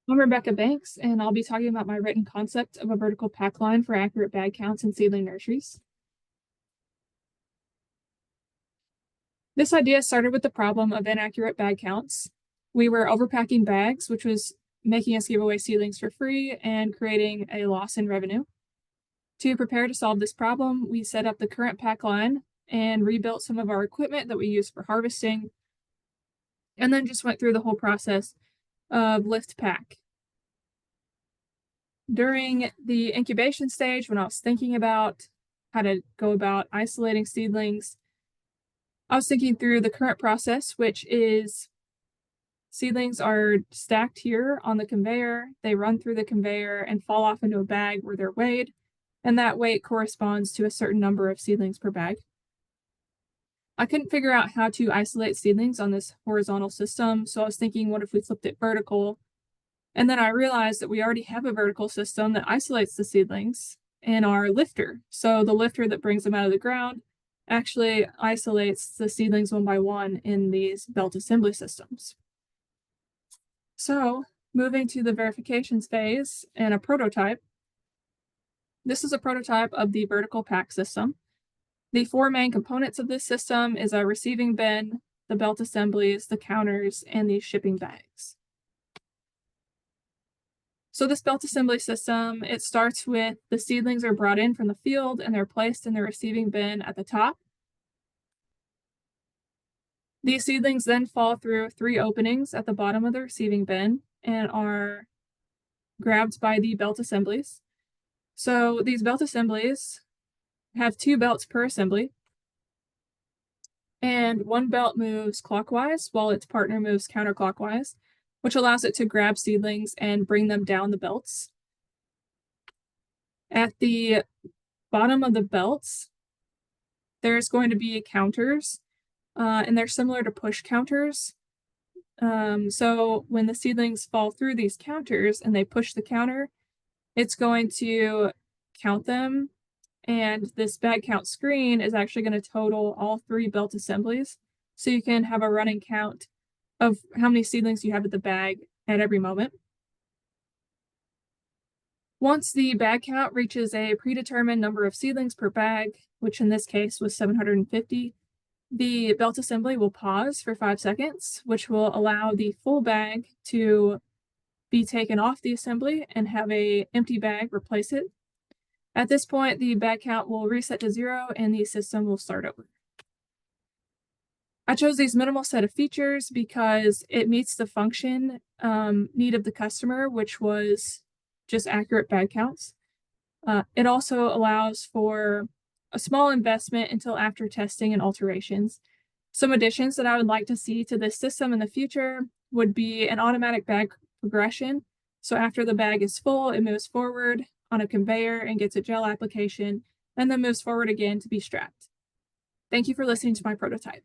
I'm Rebecca Banks, and I'll be talking about my written concept of a vertical pack line for accurate bag counts in seedling nurseries. This idea started with the problem of inaccurate bag counts. We were overpacking bags, which was making us give away seedlings for free and creating a loss in revenue. To prepare to solve this problem, we set up the current pack line and rebuilt some of our equipment that we use for harvesting, and then just went through the whole process of lift pack. During the incubation stage, when I was thinking about how to go about isolating seedlings, I was thinking through the current process, which is seedlings are stacked here on the conveyor. They run through the conveyor and fall off into a bag where they're weighed, and that weight corresponds to a certain number of seedlings per bag. I couldn't figure out how to isolate seedlings on this horizontal system, so I was thinking, what if we flipped it vertical? And then I realized that we already have a vertical system that isolates the seedlings in our lifter. So the lifter that brings them out of the ground actually isolates the seedlings one by one in these belt assembly systems. So moving to the verifications phase and a prototype. This is a prototype of the vertical pack system. The four main components of this system is a receiving bin, the belt assemblies, the counters, and the shipping bags. So this belt assembly system, it starts with the seedlings are brought in from the field and they're placed in the receiving bin at the top. These seedlings then fall through three openings at the bottom of the receiving bin and are grabbed by the belt assemblies. So these belt assemblies have two belts per assembly, and one belt moves clockwise while its partner moves counterclockwise, which allows it to grab seedlings and bring them down the belts. At the bottom of the belts, there's going to be counters, and they're similar to push counters. So when the seedlings fall through these counters and they push the counter, it's going to count them, and this bag count screen is actually going to total all three belt assemblies, so you can have a running count of how many seedlings you have at the bag at every moment. Once the bag count reaches a predetermined number of seedlings per bag, which in this case was 750, the belt assembly will pause for 5 seconds, which will allow the full bag to be taken off the assembly and have an empty bag replace it. At this point, the bag count will reset to 0 and the system will start over. I chose these minimal set of features because it meets the function need of the customer, which was just accurate bag counts. It also allows for a small investment until after testing and alterations. Some additions that I would like to see to this system in the future would be an automatic bag progression. So after the bag is full, it moves forward on a conveyor and gets a gel application, and then moves forward again to be strapped. Thank you for listening to my prototype.